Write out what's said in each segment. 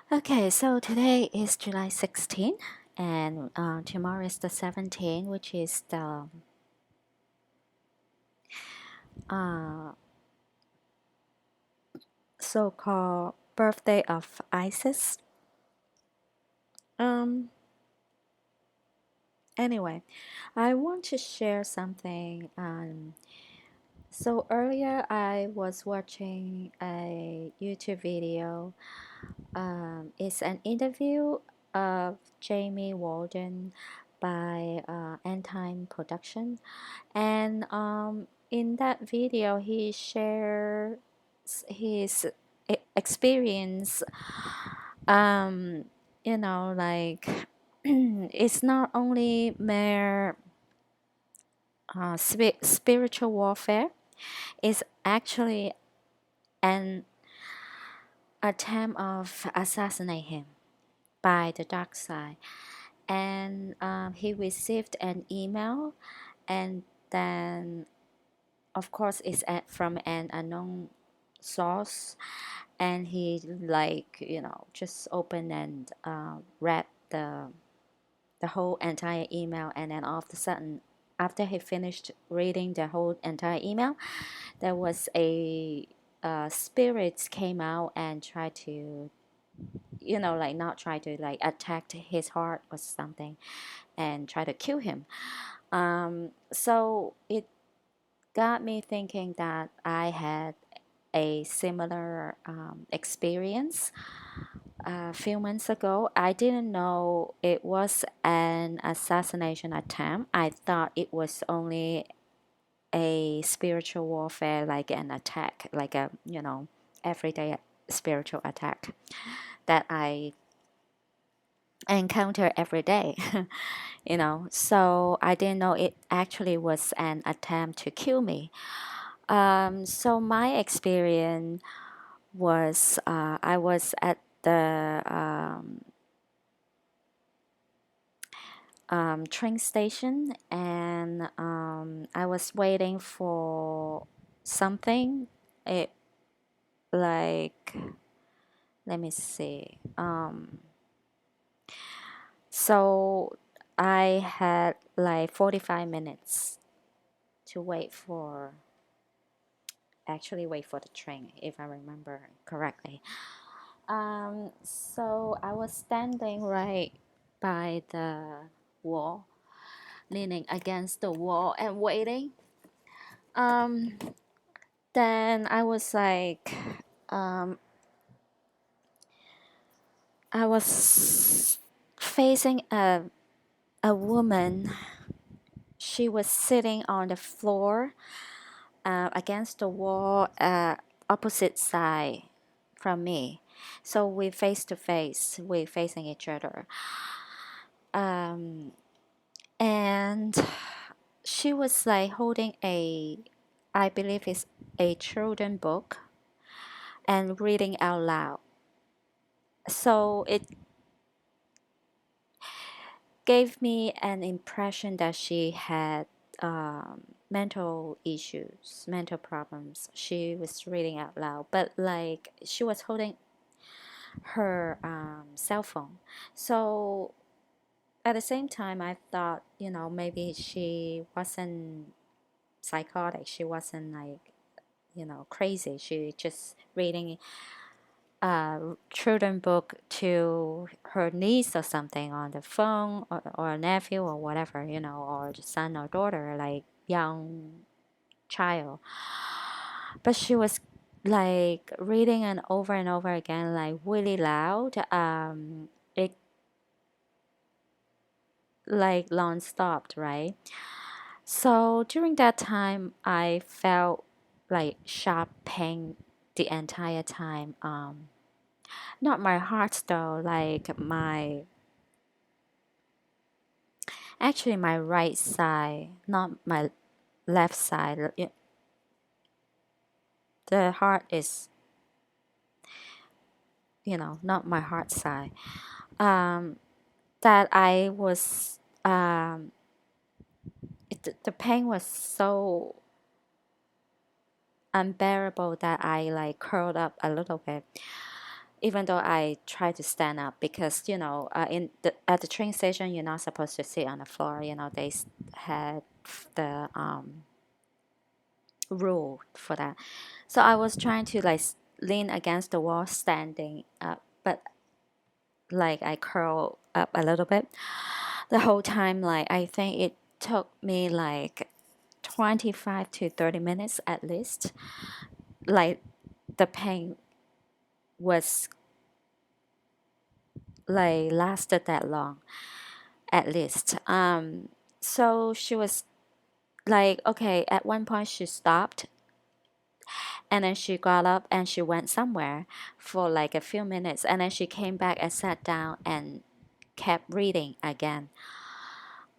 Okay, so today is July 16th, and tomorrow is the 17th, which is the uh, so called birthday of Isis. Um, anyway, I want to share something. So earlier I was watching a YouTube video. It's an interview of Jamie Walden by End Production. And in that video, he shares his experience. Um, like it's not only mere spiritual warfare, it's actually an attempt of assassinate him by the dark side. And he received an email, and then of course it's from an unknown source, and he just opened and read the whole entire email, and then all of a sudden, after he finished reading the whole entire email, there was a spirits came out and tried to not try to attack his heart or something and try to kill him. So it got me thinking that I had a similar experience a few months ago. I didn't know it was an assassination attempt. I thought it was only a spiritual warfare, like an attack, like a, everyday spiritual attack that I encounter every day. So I didn't know it actually was an attempt to kill me. So my experience was I was at the train station, and I was waiting for something. It like let me see. So I had like 45 minutes to wait for the train, if I remember correctly. So I was standing right by the wall, leaning against the wall and waiting. Um, then I was um, I was facing a woman. She was sitting on the floor against the wall, opposite side from me. So we face to face, we facing each other. Um, and she was like holding I believe it's a children book, and reading out loud. So it gave me an impression that she had mental issues, mental problems. She was reading out loud, but like she was holding her cell phone. So at the same time, I thought, maybe she wasn't psychotic. She wasn't crazy. She just reading children book to her niece or something on the phone, or a nephew or whatever, or son or daughter, like young child. But she was like reading and over again, like really loud. It like non-stopped, right? So during that time, I felt like sharp pain the entire time. Not my heart though, like my right side, not my left side. The heart is, not my heart side. Um, that I was, the pain was so unbearable that I like curled up a little bit. even though I tried to stand up because at the train station you're not supposed to sit on the floor. They had the rule for that. So I was trying to like lean against the wall, standing up, but like I curl up a little bit the whole time. Like I think it took me like 25 to 30 minutes at least. Like the pain was like lasted that long at least. So she was like, okay, at one point she stopped and then she got up and she went somewhere for like a few minutes and then she came back and sat down and kept reading again.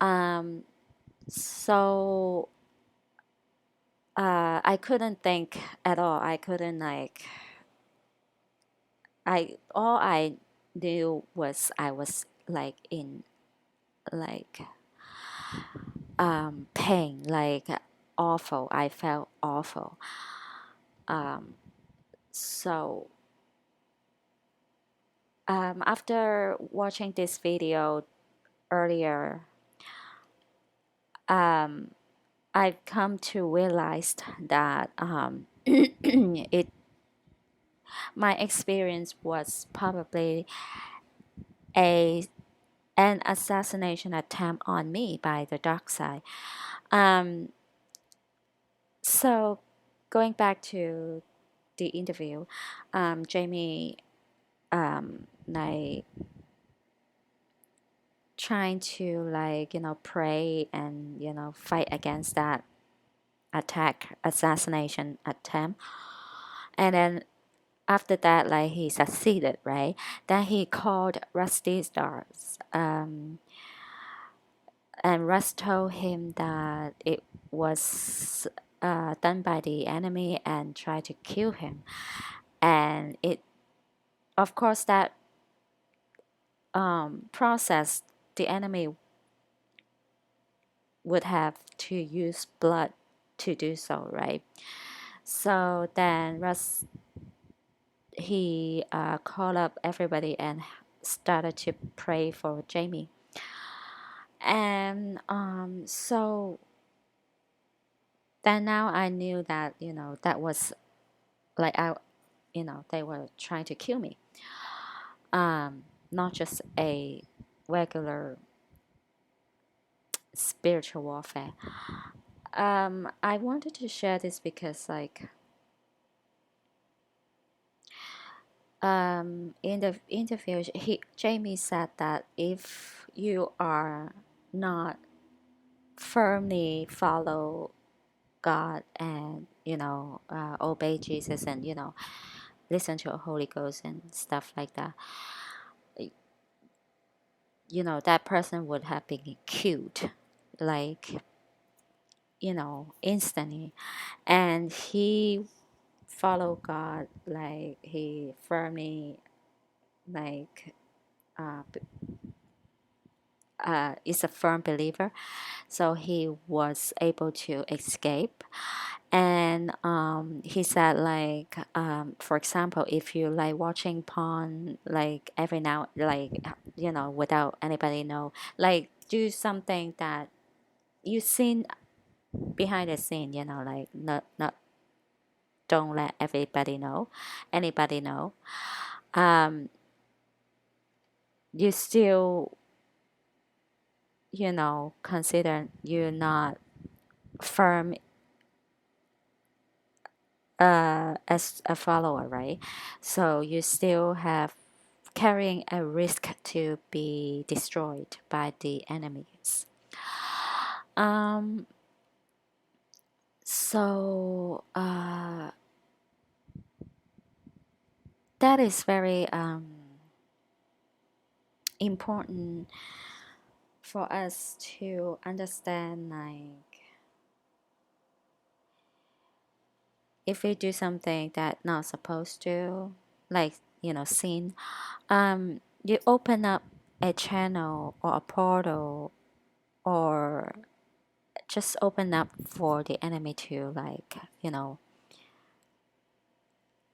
Um, so I couldn't think at all. I couldn't like I all I knew was I was like in like pain, like awful. I felt awful. Um, so after watching this video earlier, um, I've come to realize that it my experience was probably a an assassination attempt on me by the dark side. Um, so going back to the interview, Jamie like trying to like pray and fight against that attack assassination attempt, and then after that like he succeeded, right? Then he called Rusty Stars, and Russ told him that it was done by the enemy and tried to kill him, and it of course that process the enemy would have to use blood to do so, right? So then Russ he called up everybody and started to pray for Jamie, and so then now I knew that that was like they were trying to kill me, not just a regular spiritual warfare. I wanted to share this because like in the interview, Jamie said that if you are not firmly follow God and obey Jesus and listen to a Holy Ghost and stuff like that, that person would have been killed, like instantly. And he followed God, like he firmly like uh, is a firm believer, so he was able to escape. And he said like for example, if you like watching porn like every now like without anybody know, like do something that you seen behind the scene, like not don't let anybody know, um you still consider you're not firm as a follower, right? So you still have carrying a risk to be destroyed by the enemies. Um, so that is very important for us to understand, like if we do something that not supposed to, like sin, you open up a channel or a portal, or just open up for the enemy to like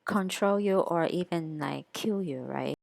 control you or even like kill you, right?